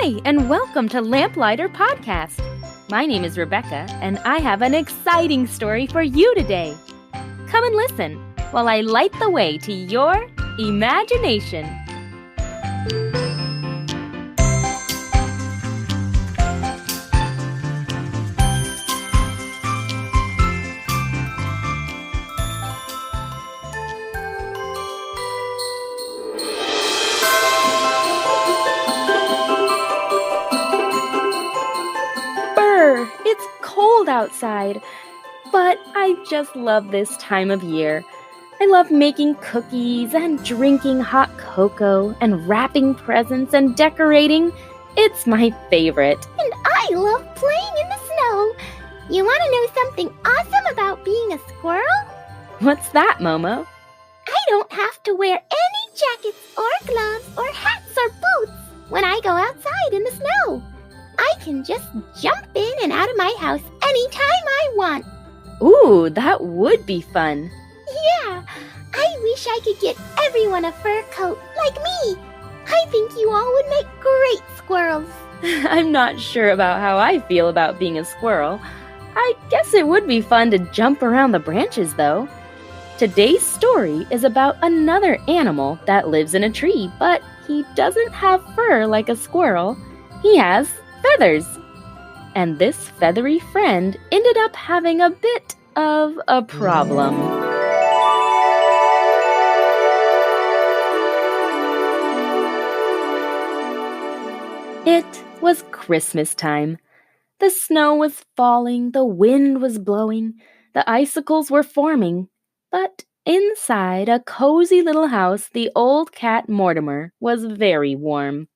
Hi, and welcome to Lamplighter Podcast. My name is Rebecca, and I have an exciting story for you today. Come and listen while I light the way to your imagination. It's cold outside, but I just love this time of year. I love making cookies and drinking hot cocoa and wrapping presents and decorating. It's my favorite. And I love playing in the snow. You want to know something awesome about being a squirrel? What's that, Momo? I don't have to wear any jackets or gloves or hats or boots when I go outside in the snow. I can just jump in and out of my house anytime I want. Ooh, that would be fun. Yeah, I wish I could get everyone a fur coat like me. I think you all would make great squirrels. I'm not sure about how I feel about being a squirrel. I guess it would be fun to jump around the branches, though. Today's story is about another animal that lives in a tree, but he doesn't have fur like a squirrel. He has feathers. And this feathery friend ended up having a bit of a problem. It was Christmas time. The snow was falling, the wind was blowing, the icicles were forming, but inside a cozy little house, the old cat Mortimer was very warm.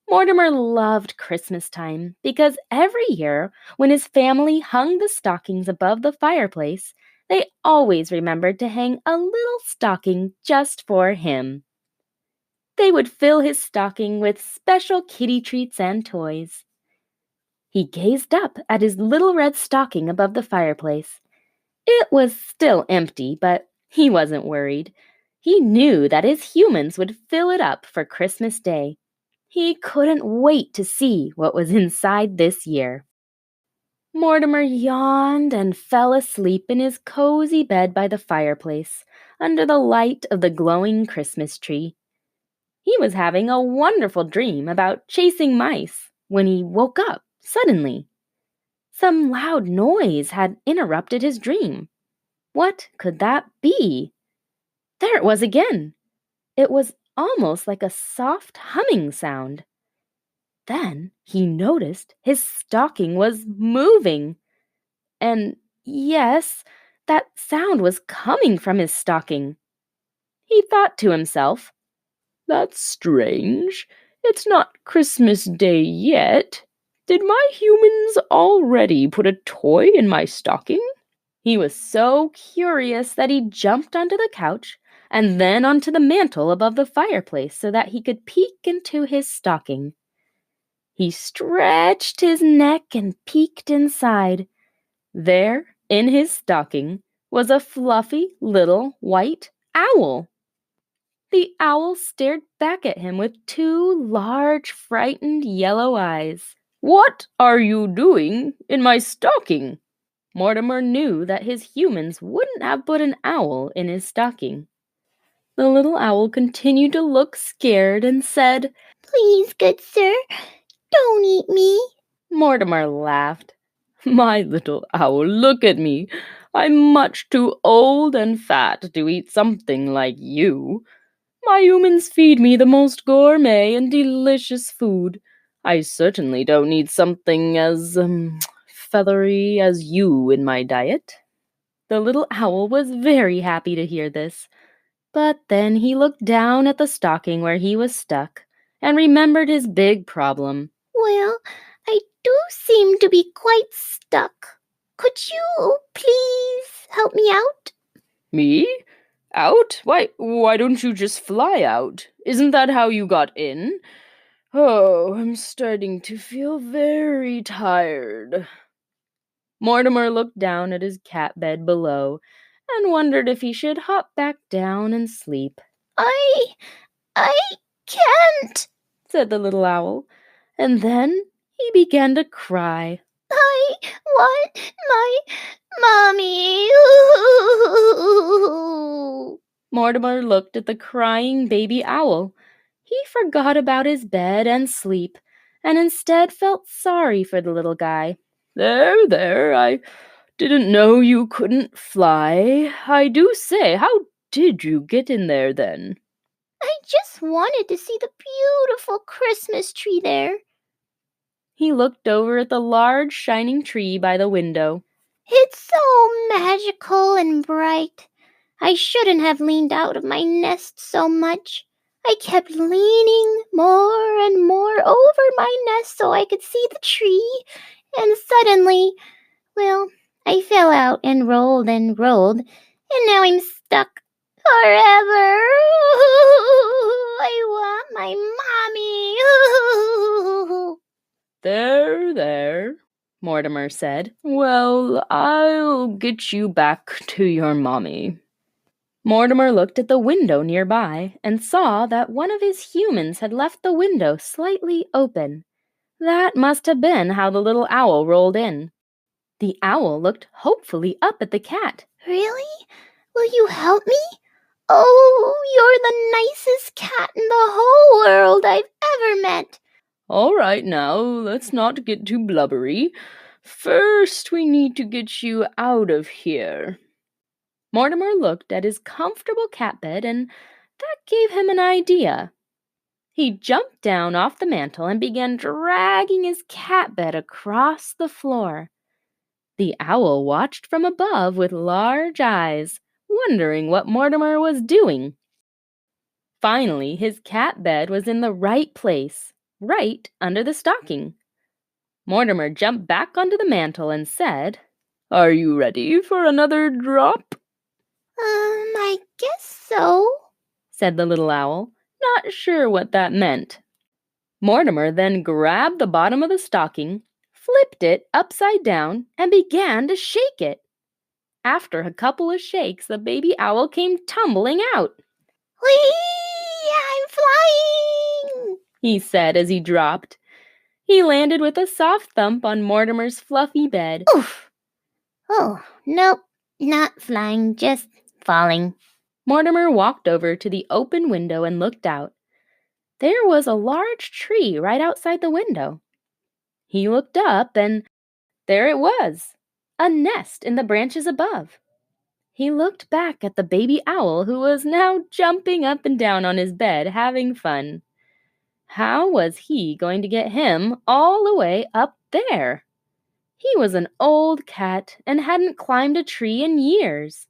Mortimer loved Christmas time because every year when his family hung the stockings above the fireplace, they always remembered to hang a little stocking just for him. They would fill his stocking with special kitty treats and toys. He gazed up at his little red stocking above the fireplace. It was still empty, but he wasn't worried. He knew that his humans would fill it up for Christmas Day. He couldn't wait to see what was inside this year. Mortimer yawned and fell asleep in his cozy bed by the fireplace, under the light of the glowing Christmas tree. He was having a wonderful dream about chasing mice when he woke up suddenly. Some loud noise had interrupted his dream. What could that be? There it was again. It was almost like a soft humming sound. Then he noticed his stocking was moving. And yes, that sound was coming from his stocking. He thought to himself, "That's strange. It's not Christmas Day yet. Did my humans already put a toy in my stocking?" He was so curious that he jumped onto the couch and then onto the mantel above the fireplace so that he could peek into his stocking. He stretched his neck and peeked inside. There, in his stocking, was a fluffy little white owl. The owl stared back at him with two large, frightened yellow eyes. "What are you doing in my stocking?" Mortimer knew that his humans wouldn't have put an owl in his stocking. The little owl continued to look scared and said, Please, good sir, don't eat me. Mortimer laughed. "My little owl, look at me. I'm much too old and fat to eat something like you. My humans feed me the most gourmet and delicious food. I certainly don't need something as, feathery as you in my diet." The little owl was very happy to hear this. But then he looked down at the stocking where he was stuck and remembered his big problem. Well, I do seem to be quite stuck. Could you please help me out? Me? Out? Why don't you just fly out? Isn't that how you got in? Oh, I'm starting to feel very tired. Mortimer looked down at his cat bed below and wondered if he should hop back down and sleep. I can't, said the little owl, and then he began to cry. I want my mommy. Mortimer looked at the crying baby owl. He forgot about his bed and sleep, and instead felt sorry for the little guy. There, I didn't know you couldn't fly. I do say, how did you get in there then? I just wanted to see the beautiful Christmas tree there. He looked over at the large shining tree by the window. It's so magical and bright. I shouldn't have leaned out of my nest so much. I kept leaning more and more over my nest so I could see the tree, and suddenly, well, I fell out and rolled, and now I'm stuck forever. I want my mommy. There, Mortimer said. Well, I'll get you back to your mommy. Mortimer looked at the window nearby and saw that one of his humans had left the window slightly open. That must have been how the little owl rolled in. The owl looked hopefully up at the cat. Really? Will you help me? Oh, you're the nicest cat in the whole world I've ever met. All right now, let's not get too blubbery. First, we need to get you out of here. Mortimer looked at his comfortable cat bed, and that gave him an idea. He jumped down off the mantel and began dragging his cat bed across the floor. The owl watched from above with large eyes, wondering what Mortimer was doing. Finally, his cat bed was in the right place, right under the stocking. Mortimer jumped back onto the mantel and said, Are you ready for another drop? I guess so, said the little owl, not sure what that meant. Mortimer then grabbed the bottom of the stocking, flipped it upside down, and began to shake it. After a couple of shakes, the baby owl came tumbling out. Whee! I'm flying! He said as he dropped. He landed with a soft thump on Mortimer's fluffy bed. Oof! Oh, nope, not flying, just falling. Mortimer walked over to the open window and looked out. There was a large tree right outside the window. He looked up, and there it was, a nest in the branches above. He looked back at the baby owl, who was now jumping up and down on his bed, having fun. How was he going to get him all the way up there? He was an old cat and hadn't climbed a tree in years.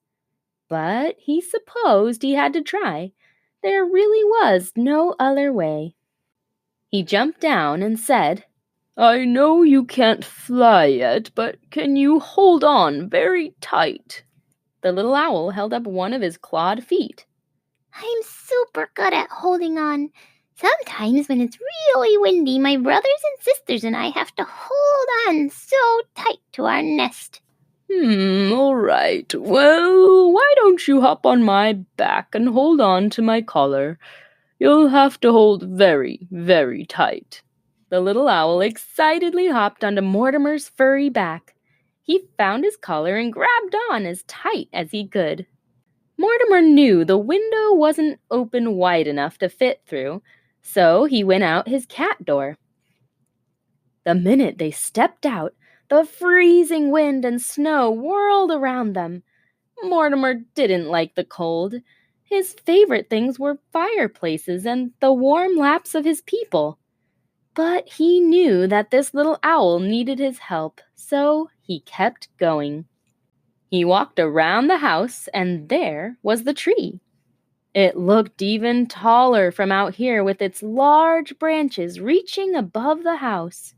But he supposed he had to try. There really was no other way. He jumped down and said, I know you can't fly yet, but can you hold on very tight? The little owl held up one of his clawed feet. I'm super good at holding on. Sometimes when it's really windy, my brothers and sisters and I have to hold on so tight to our nest. All right. Well, why don't you hop on my back and hold on to my collar? You'll have to hold very, very tight. The little owl excitedly hopped onto Mortimer's furry back. He found his collar and grabbed on as tight as he could. Mortimer knew the window wasn't open wide enough to fit through, so he went out his cat door. The minute they stepped out, the freezing wind and snow whirled around them. Mortimer didn't like the cold. His favorite things were fireplaces and the warm laps of his people. But he knew that this little owl needed his help, so he kept going. He walked around the house, and there was the tree. It looked even taller from out here with its large branches reaching above the house.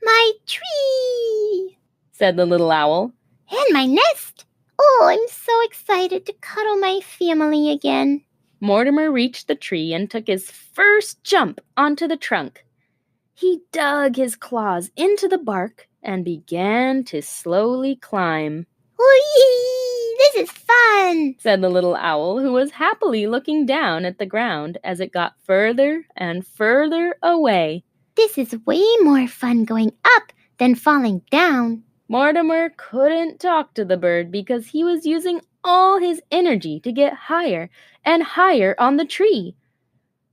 My tree, said the little owl. And my nest. Oh, I'm so excited to cuddle my family again. Mortimer reached the tree and took his first jump onto the trunk. He dug his claws into the bark and began to slowly climb. Whee! This is fun, said the little owl, who was happily looking down at the ground as it got further and further away. This is way more fun going up than falling down. Mortimer couldn't talk to the bird because he was using all his energy to get higher and higher on the tree.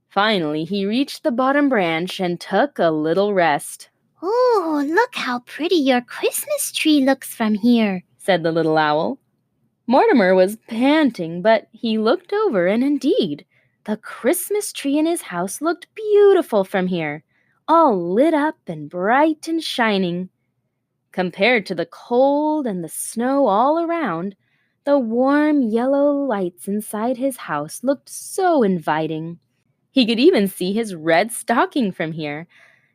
Finally, he reached the bottom branch and took a little rest. Oh, look how pretty your Christmas tree looks from here, said the little owl. Mortimer was panting, but he looked over, and indeed, the Christmas tree in his house looked beautiful from here, all lit up and bright and shining. Compared to the cold and the snow all around, the warm yellow lights inside his house looked so inviting. He could even see his red stocking from here,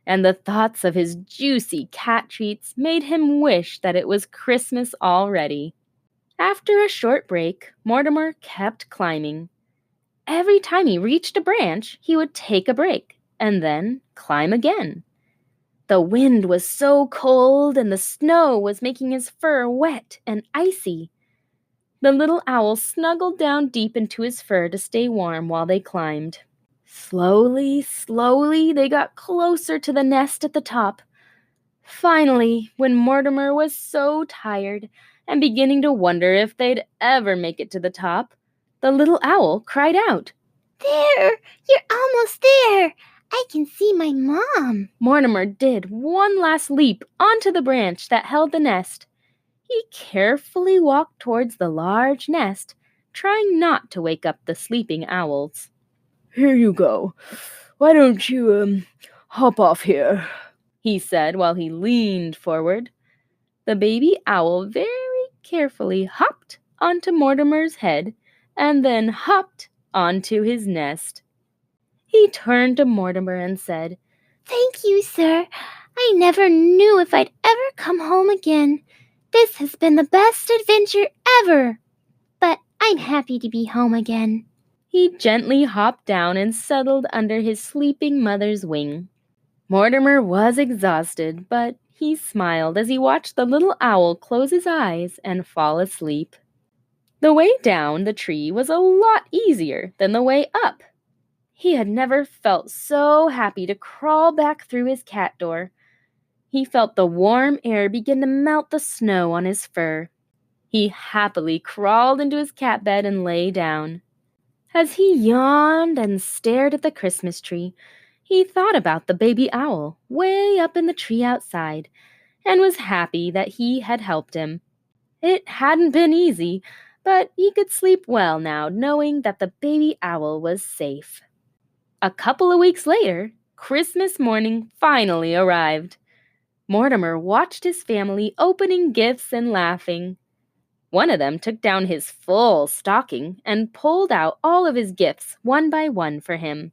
and the thoughts of his juicy cat treats made him wish that it was Christmas already. After a short break, Mortimer kept climbing. Every time he reached a branch, he would take a break and then climb again. The wind was so cold and the snow was making his fur wet and icy. The little owl snuggled down deep into his fur to stay warm while they climbed. Slowly, slowly, they got closer to the nest at the top. Finally, when Mortimer was so tired and beginning to wonder if they'd ever make it to the top, the little owl cried out, "There! You're almost there! I can see my mom." Mortimer did one last leap onto the branch that held the nest. He carefully walked towards the large nest, trying not to wake up the sleeping owls. "Here you go. Why don't you, hop off here?" he said while he leaned forward. The baby owl very carefully hopped onto Mortimer's head and then hopped onto his nest. He turned to Mortimer and said, "Thank you, sir. I never knew if I'd ever come home again. This has been the best adventure ever. But I'm happy to be home again." He gently hopped down and settled under his sleeping mother's wing. Mortimer was exhausted, but he smiled as he watched the little owl close his eyes and fall asleep. The way down the tree was a lot easier than the way up. He had never felt so happy to crawl back through his cat door. He felt the warm air begin to melt the snow on his fur. He happily crawled into his cat bed and lay down. As he yawned and stared at the Christmas tree, he thought about the baby owl way up in the tree outside and was happy that he had helped him. It hadn't been easy, but he could sleep well now knowing that the baby owl was safe. A couple of weeks later, Christmas morning finally arrived. Mortimer watched his family opening gifts and laughing. One of them took down his full stocking and pulled out all of his gifts one by one for him.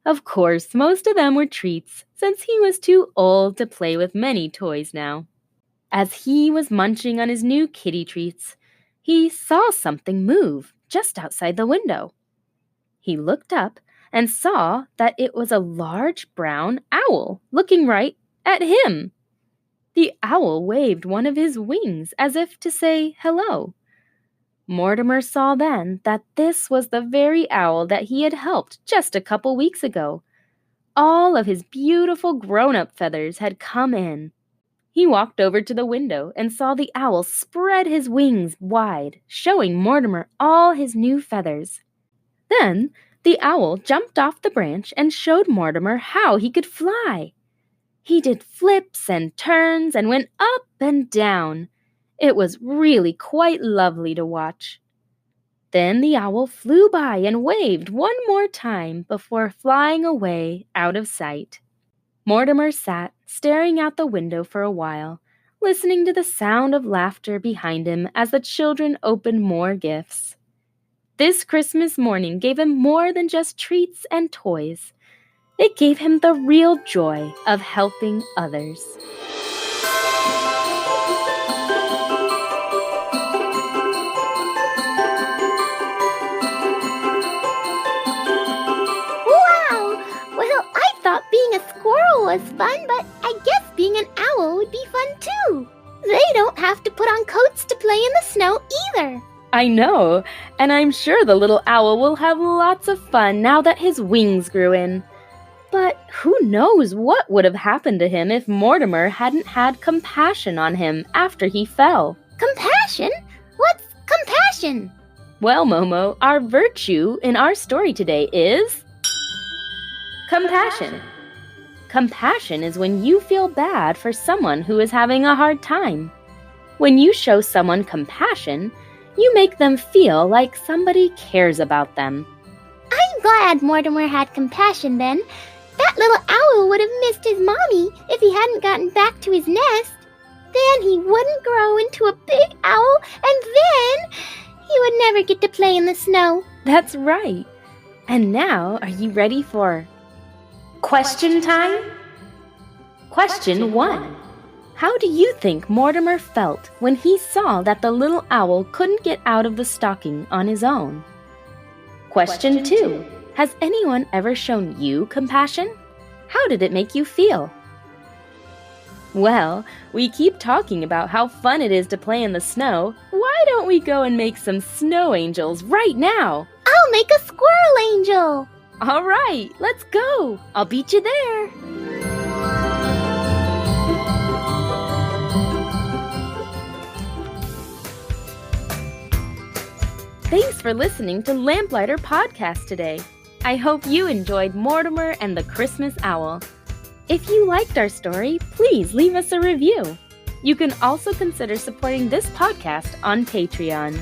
Of course, most of them were treats, since he was too old to play with many toys now. As he was munching on his new kitty treats, he saw something move just outside the window. He looked up and saw that it was a large brown owl looking right at him. The owl waved one of his wings as if to say hello. Mortimer saw then that this was the very owl that he had helped just a couple weeks ago. All of his beautiful grown-up feathers had come in. He walked over to the window and saw the owl spread his wings wide, showing Mortimer all his new feathers. Then the owl jumped off the branch and showed Mortimer how he could fly. He did flips and turns and went up and down. It was really quite lovely to watch. Then the owl flew by and waved one more time before flying away out of sight. Mortimer sat staring out the window for a while, listening to the sound of laughter behind him as the children opened more gifts. This Christmas morning gave him more than just treats and toys. It gave him the real joy of helping others. Wow! Well, I thought being a squirrel was fun, but I guess being an owl would be fun too. They don't have to put on coats to play in the snow either. I know, and I'm sure the little owl will have lots of fun now that his wings grew in. But who knows what would have happened to him if Mortimer hadn't had compassion on him after he fell. Compassion? What's compassion? Well, Momo, our virtue in our story today is compassion. Compassion is when you feel bad for someone who is having a hard time. When you show someone compassion, you make them feel like somebody cares about them. I'm glad Mortimer had compassion then. That little owl would have missed his mommy if he hadn't gotten back to his nest. Then he wouldn't grow into a big owl, and then he would never get to play in the snow. That's right. And now, are you ready for question time? Question 1. How do you think Mortimer felt when he saw that the little owl couldn't get out of the stocking on his own? Question 2. Has anyone ever shown you compassion? How did it make you feel? Well, we keep talking about how fun it is to play in the snow. Why don't we go and make some snow angels right now? I'll make a squirrel angel. All right, let's go. I'll beat you there. Thanks for listening to Lamplighter Podcast today. I hope you enjoyed Mortimer and the Christmas Owl. If you liked our story, please leave us a review. You can also consider supporting this podcast on Patreon.